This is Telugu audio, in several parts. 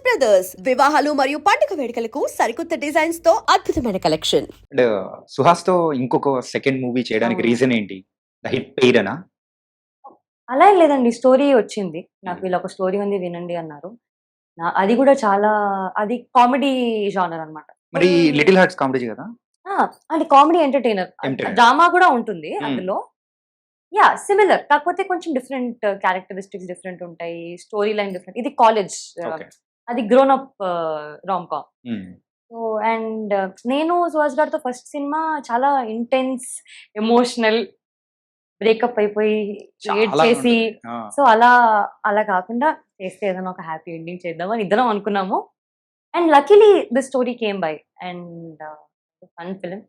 బ్రదర్స్ వివాహాలు మరియు పండుగ వేడుకలకు సరికొత్త డిజైన్స్ తో అద్భుతమైన కలెక్షన్. అండ్ సుహాస్‌తో ఇంకొక సెకండ్ మూవీ చేయడానికి అవును. రీజన్ ఏంటి? ద హిట్ పెయిరేనా? అలా ఏం లేదండి. స్టోరీ వచ్చింది. నాకు హ్మ్. ఇలా ఒక స్టోరీ ఉంది వినండి అన్నారు. అది గూడా చాలా అది కామెడీ జోనర్ అన్నమాట. మరి 'లిటిల్ హార్ట్స్' కామెడీ కదా? ఆ! అంటే కామెడీ ఎంటర్‌టైనర్. ఎంటర్‌టైనర్. డ్రామా గూడా ఉంటుంది హ్మ్. అందులో. యాహ్! సిమిలర్. కాకపోతే కొంచెం డిఫరెంట్ క్యారెక్టరిస్టిక్స్ డిఫరెంట్ ఉంటాయి. Story line different. ఇది కాలేజ్ ఓకే. అది గ్రోన్ అప్ రామ్ కామ్. హ్మ్. సో అండ్ నేను సుహాస్ గారితో ఫస్ట్ సినిమా చాలా ఇంటెన్స్, ఎమోషనల్ బ్రేకప్ అయిపోయి చాలా ఏడ్చేసి ఉంటది. ఆ! సో అలా కాకుండా చేస్తే ఏదైనా ఒక హ్యాపీ ఎండింగ్ చేద్దామని ఇద్దరం అనుకున్నాము. And luckily the story came by and fun film.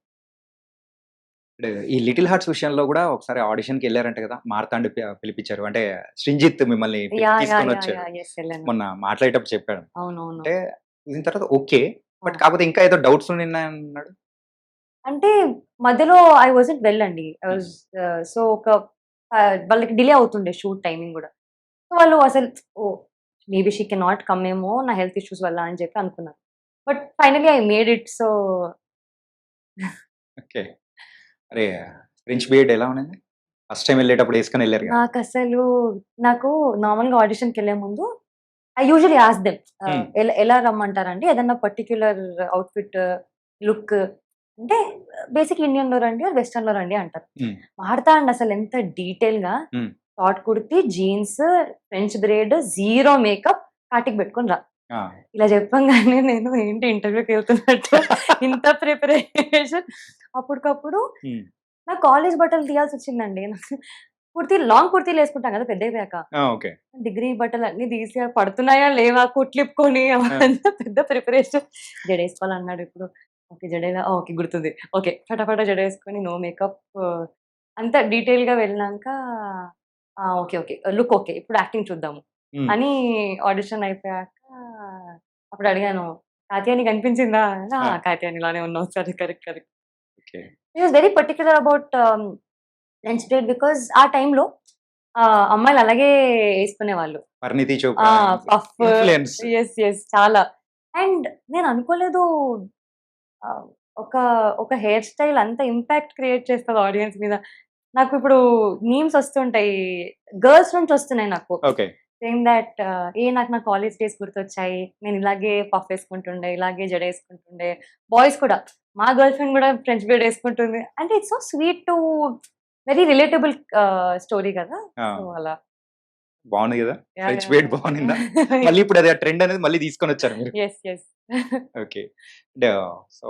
And ఈ 'లిటిల్ హార్ట్స్' విషయంలో గూడా ఒకసారి ఆడిషన్‌కెళ్లారంట కదా! మార్తాండ్ పిలిపించారు. అంటే 'శ్రీజిత్' మిమ్మల్ని తీసుకొనొచ్చారు. యెస్ ఎళ్ళాను. మొన్న మాట్లాడేటప్పుడు చెప్పాడు. అవునవును. అంటే చూసిన తర్వాత ఓకే. బట్ ఆ! కాకపోతే ఇంకా ఏదో డౌట్స్ ఉన్నాయన్నాడు. అంటే మధ్యలో ఐ వాజంట్ వెల్ అండి. ఐ హ్మ్. వాజ్ సో ఒక వాళ్ళకి డిలే అవుతుండే షూట్ టైమింగ్ గూడా. సో వాళ్ళు అసలు ఓహ్! మేబీ షీ కెనాట్ కమ్ ఏమో నా హెల్త్ ఇష్యూస్ వల్ల అని చెప్పి అనుకున్నారు. But finally I made it. So okay. అరే! ఫ్రెంచ్ బియర్డ్ ఎలా ఉండింది? ఫస్ట్ టైమ్ ఎళ్ళేటప్పుడు యేసుకొని ఎళ్లారు కదా! నాకసలు నాకు నార్మల్‌గా ఆడిషన్‌కెళ్ళే ముందు ఐ యూజువల్లీ ఆస్క్ దెమ్ హ్మ్. ఎలా రమ్మంటారండి? ఏదన్నా పర్టిక్యులర్ ఔట్‌ఫిట్, లుక్ అంటే బేసిక్ ఇండియన్‌లో రండి ఆర్ వెస్టర్న్‌లో రండి అంటారు. హ్మ్. వాడతా అండి అసలు ఎంత డీటెయిల్‌గా hmm. Short kurti, jeans, French braid, zero makeup, కాటికి పెట్టుకొని రా. ఆ! ఇలా చెప్పంగానే నేను ఏంటి ఇంటర్వ్యూకెళ్తున్నట్టు ఇంత ప్రిపరేషన్ అప్పటికప్పుడు హ్మ్. నాకు కాలేజ్ బట్టలు తీయాల్సొచ్చిందండి. లాంగ్ కుర్తీలేసుకుంటాం కదా పెద్దయిపోయాక. ఆ! ఓకే. డిగ్రీ బట్టలన్నీ తీసి అవి పడుతున్నాయా లేవా కుట్లిప్పుకొని ఆ! అవంతా పెద్ద ప్రిపరేషన్. జడేసుకోవాలన్నాడు ఇప్పుడు. ఓకే. ఓకే. గుర్తుంది. ఓకే. ఫటాఫట జడేసుకొని నో మేకప్ అంతా డీటెయిల్‌గా వెళ్ళినాక ఓకే. ఓకే. Look okay. ఇప్పుడు యాక్టింగ్ చూద్దాము హ్మ్. అని ఆడిషన్ అయిపోయాక అప్పుడు అడిగాను. "కాత్యాయని కనిపించిందా?" "ఆ! ఆ! కాత్యాయనిలానే ఉన్నావు." సరే. Correct. Correct. Okay. He was very particular about lunch break because ఆ టైంలో అమ్మాయిలు అలాగే యేసుకునేవాళ్ళు. పరిణితి ఆ! Chopra puff influence. యెస్. చాలా. అండ్ నేను అనుకోలేదు ఆహ్, ఒక ఒక హెయిర్ స్టైల్ అంత ఇంపాక్ట్ క్రియేట్ చేస్తది ఆడియన్స్ మీద. నాకు ఇప్పుడు మీమ్స్ వస్తుంటాయి. గర్ల్స్ నుంచి వస్తున్నాయి నాకు. ఓకే. సేయింగ్ థట్ నాకు నా కాలేజ్ డేస్ గుర్తొచ్చాయి. నేను ఇలాగే పఫ్ యేసుకుంటుండే, ఇలాగే జడేసుకుంటుండే. బాయ్స్ కూడా మా గర్ల్ ఫ్రెండ్ కూడా ఫ్రెంచ్ బియర్డ్ యేసుకుంటుంది. అంటే it's so sweet to very relatable story కదా! ఆ! సో అలా. బావుంది గదా! French yeah! బియర్డ్ బావుండిందా? మళ్ళీ ఇప్పుడు అది ఆ ట్రెండ్ అనేది మళ్ళీ తీసుకొనొచ్చారు మీరు. Yes. Okay. And so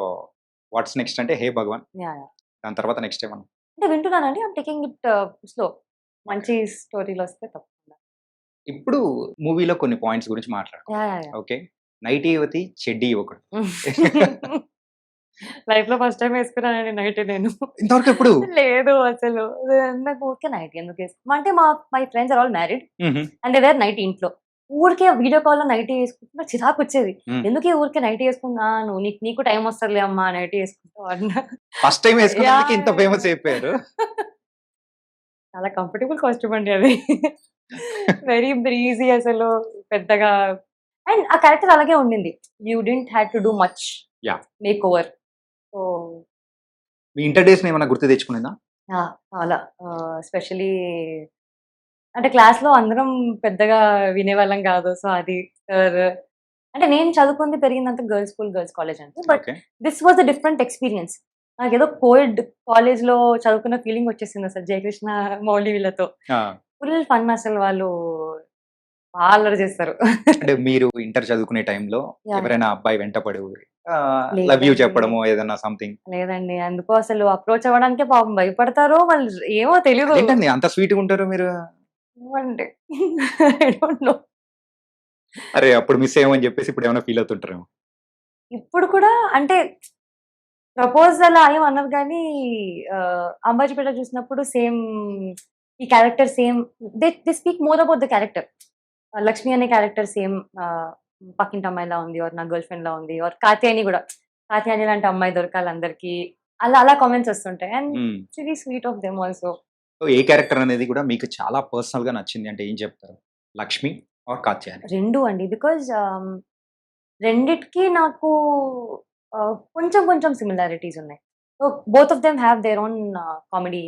what's next అంటే 'హే భగవాన్' యాహ్! దాని తర్వాత నెక్స్ట్ ఏమన్నా? అంటే వింటున్నానండి. I'm taking it slow. Okay. మంచి స్టోరీలొస్తే తప్పకుండా. ఇప్పుడు మూవీలో కొన్ని పాయింట్స్ గురించి మాట్లాడుకుందాం. యాహ్! ఓకే. నైటీ యువతి, చెడ్డీ యువకుడు. లైఫ్‌లో ఫస్ట్ టైమ్ యేసుకున్నానండి నైటీ నేను. ఇంతవరకు ఎప్పుడు? లేదు అసలు. నాకు ఊరికే నైటీ అంటే my friends are all married హుహు. అండ్ దే వేర్ నైటీ ఇంట్లో. ఊరికే వీడియో కాల్‌లో నైటీ యేసుకుంటే నాకు చిరాకొచ్చేది. హ్మ్. ఎందుకే ఊరికే నైటీ యేసుకున్నా నీకు టైం వస్తదిలే అమ్మా నైటీ యేసుకుంటావు అన్నా. ఫస్ట్ టైమ్ యేసుకున్నందుకే ఇంత ఫేమస్ యాహ్! అయిపోయారు. చాలా కంఫర్టబుల్ కాస్ట్యూమ్ అండి అది. వెరీ బ్రీజీ అసలు పెద్దగా అండ్ ఆ క్యారెక్టర్ అలాగే ఉండింది. You didn't have to do much yeah! Makeover. So మీ ఇంటర్ డేస్‌ని ఏమన్నా గుర్తు తెచ్చుకునిందా? చాలా ఎస్పెషల్లీ అంటే క్లాస్‌లో అందరం పెద్దగా వినేవాళ్ళం కాదు. సో అది సార్ అంటే నేను చదువుకుంది పెరిగిందంతా గర్ల్స్ స్కూల్, గర్ల్స్ కాలేజ్ అండి. But okay. This was a different experience. నాకేదో కోఎడ్ కాలేజ్‌లో చదువుకున్న ఫీలింగ్ వచ్చేసిందసలు జయకృష్ణ, మౌలి వీళ్ళతో. ఆ! ఫుల్ ఫన్ అసలు వాళ్ళు బా అల్లరి చేస్తారు. అంటే మీరు ఇంటర్ చదువుకునే టైంలో యాహ్! ఎవరైనా అబ్బాయి వెంట పడి లవ్ యూ లేదండి. చెప్పడమో ఏదన్నా సంథింగ్ లేదండి. అందుకు అసలు అప్రోచ్ అవ్వడానికే పాపం భయపడతారో వాళ్ళు ఏమో తెలీదు. అదేంటండి అంత స్వీట్‌గా ఉంటారు మీరు? ఏమండి ఐ డోంట్ నో. అరే! అప్పుడు మిస్ అయ్యామని చెప్పేసి ఇప్పుడు ఏమైనా ఫీల్ అవుతుంటారేమో. ఇప్పుడు కూడా అంటే ప్రపోజ్ అలా ఏం అనరు గానీ అంబాజీపేట చూసినప్పుడు సేమ్ ఈ character same they speak more about the character. Lakshmi అనే క్యారెక్టర్ సేమ్ పక్కింటి అమ్మాయిలా ఉంది. ఆర్ నా గర్ల్ ఫ్రెండ్‌లా ఉంది. ఆర్ కాత్యాయని గూడా. కాత్యాయని లాంటి అమ్మాయి దొరకాలి అందరికి. అలా కామెంట్స్ వస్తుంటాయి. అండ్ హ్మ్. It's very sweet of them also. So, A character అనేది కూడా మీకు చాలా పర్సనల్‌గా నచ్చింది అంటే ఏం చెప్తారు? 'లక్ష్మి' ఆర్ 'కాత్యాయని'? 2 అండి. బికాజ్ రెండిటికి నాకు కొంచెం కొంచెం సిమిలారిటీస్ ఉన్నాయి. So both of them have their own comedy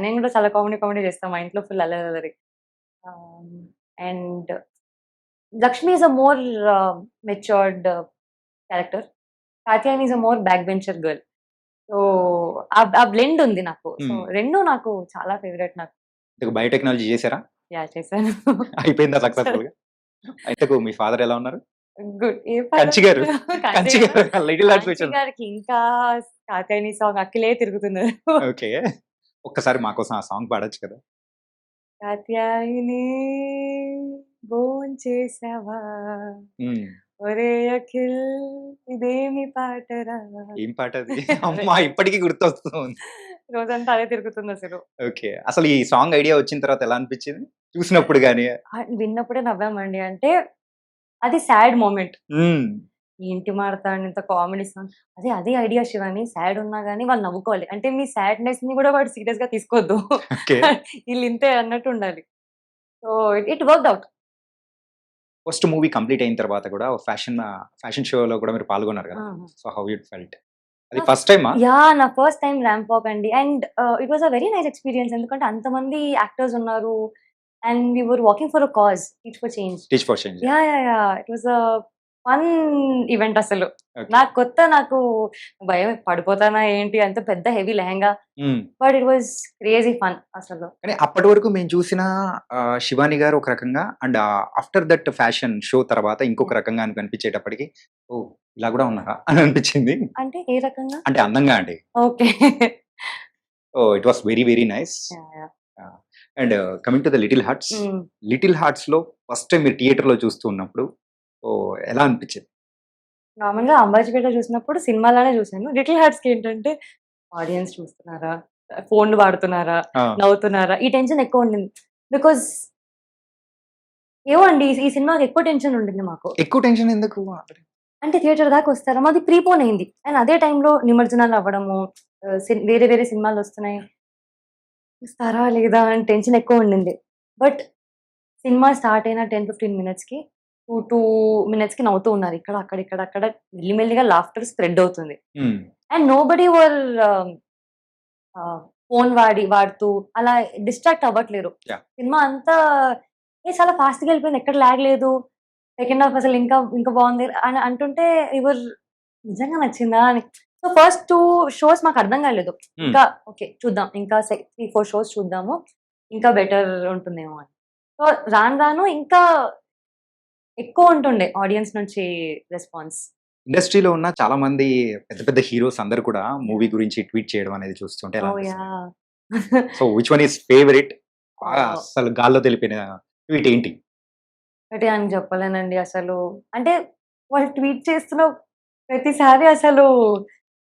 నేను కూడా చాలా కామెడీ చేస్తాను. మా ఇంట్లో ఫుల్ అల్లరి. And Lakshmi is a more matured character. Katyayani is a more back bencher girl. So ఆ బ్లెండ్ ఉంది నాకు. So Hmm. రెండు నాకు చాలా ఫేవరెట్ నాకు. ఇంతకు బయోటెక్నాలజీ చేశారా? యా చేశాను. అయిపోయిందా సక్సెస్ఫుల్ గా? ఇంతకు మీ ఫాదర్ ఎలా ఉన్నారు? గుడ్. కంచి గారు కంచి గారు లిటిల్ హార్ట్స్ విషయం. గారికి ఇంకా కాత్యాయని సాంగ్ అఖిలే తిరుగుతున్నారు. ఓకే, ఒక్కసారి మా కోసం ఆ సాంగ్ పాడొచ్చు కదా? కాత్యాయని భోంచేసావా ఉమ్, ఒరే అఖిల్ ఇదేమి పాటరా. ఏం పాట అది? అమ్మా ఇప్పటికీ గుర్తొస్తుంది. రోజంతా అదే తిరుగుతుంది అసలు. ఓకే, అసలు ఈ సాంగ్ ఐడియా వచ్చిన తర్వాత ఎలా అనిపించింది చూసినప్పుడు గానీ? విన్నప్పుడే నవ్వామండి. అంటే అది సాడ్ మూమెంట్. ఉమ్, ఏంటి మాడతాడు ఇంత కామెడీ సాంగ్. అదే ఐడియా శివాని. సాడ్ ఉన్నా గానీ వాళ్ళు నవ్వుకోవాలి. అంటే మీ సాడ్నెస్ ని కూడా వాడు సీరియస్ గా తీసుకోవద్దు. ఓకే. వీళ్ళు ఇంతే అన్నట్టు ఉండాలి. So it worked out. First movie complete అయిన తర్వాత కూడా ఫ్యాషన్ షోలో కూడా మీరు పాల్గొన్నారు కదా? So how you felt? అది ఫస్ట్ టైమా? యా నా ఫస్ట్ టైం ర్యాంప్ వాక్ అండి. And it was a very nice experience. ఎందుకంటే అంతమంది యాక్టర్స్ ఉన్నారు. And we were walking for a cause, teach for change. Teach for change. Yeah it was a fun event అసలు. నాకు భయం పడిపోతానా ఏంటి అంత పెద్ద heavy lehenga. But it was crazy fun అసలు. కానీ అప్పటి వరకు మేము చూసిన శివాని గారు ఒక రకంగా, and after that fashion show తర్వాత ఇంకొక రకంగా అని కనిపించేటప్పటికి ఓ ఇలా కూడా ఉన్నారా అని అనిపించింది. అంటే ఏ రకంగా? అంటే అందంగా అండి. Okay. Oh it was very very nice. And coming to the little hearts లో ఫస్ట్ టైం మీరు థియేటర్ లో చూస్తూ ఉన్నప్పుడు ఓ ఎలా అనిపించింది? నార్మల్ గా అంబాజీపేట చూసినప్పుడు సినిమాలోనే చూసాను. లిటిల్ హార్ట్స్ కి ఏంటంటే ఆడియన్స్ చూస్తున్నారా, ఫోన్లు వాడుతున్నారా, నవ్వుతున్నారా, ఈ టెన్షన్ ఎక్కువ ఉండింది. బికాస్ ఏమో అండి ఈ సినిమాకి ఎక్కువ టెన్షన్ ఉండింది మాకు. ఎక్కువ టెన్షన్ ఎందుకు? అంటే థియేటర్ దాకా వస్తారా, మాది ప్రీపోన్ అయింది. అండ్ అదే టైంలో నిమజ్జనాలు అవ్వడము, వేరే సినిమాలు వస్తున్నాయి, వస్తారా లేదా అని టెన్షన్ ఎక్కువ ఉండింది. బట్ సినిమా స్టార్ట్ అయిన 10-15 minutes కి 2 minutes కి నవ్వుతూ ఉన్నారు. అక్కడ మెల్లిమెల్లిగా లాఫ్టర్ స్ప్రెడ్ అవుతుంది. And nobody were phone వాడుతూ అలా డిస్ట్రాక్ట్ అవ్వట్లేరు. Yeah. సినిమా అంతా చాలా ఫాస్ట్ గా వెళ్ళిపోయింది, ఎక్కడ లాగ్ లేదు, సెకండ్ హాఫ్ అసలు ఇంకా బాగుంది అని అంటుంటే ఎవరు నిజంగా నచ్చిందా అని. సో ఫస్ట్ 2 shows మాకు అర్థం కాలేదు. ఇంకా ఓకే చూద్దాం, ఇంకా 3-4 shows చూద్దాము, ఇంకా బెటర్ ఉంటుందేమో అని. సో రాను ఇంకా ఎక్కువ ఉంటుండే ఆడియన్స్ నుంచి రెస్పాన్స్. ఇండస్ట్రీలో ఉన్న చాలా మంది పెద్ద పెద్ద హీరోస్ అందరు కూడా మూవీ గురించి ట్వీట్ చేయడం అనేది చూస్తుంటే ఎలా అనిపిస్తుంది? So which one is favourite? అసలు గాల్లో తెలిపిన ట్వీట్ ఏంటి? ఒకటి అని చెప్పలేనండి అసలు. అంటే వాళ్ళు ట్వీట్ చేస్తున్న ప్రతిసారి అసలు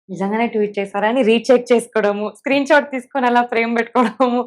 నిజంగానే ట్వీట్ చేశారా అని రీచెక్ చేసుకోవడము, స్క్రీన్ షాట్ తీసుకొని అలా ఫ్రేమ్ పెట్టుకోవడము,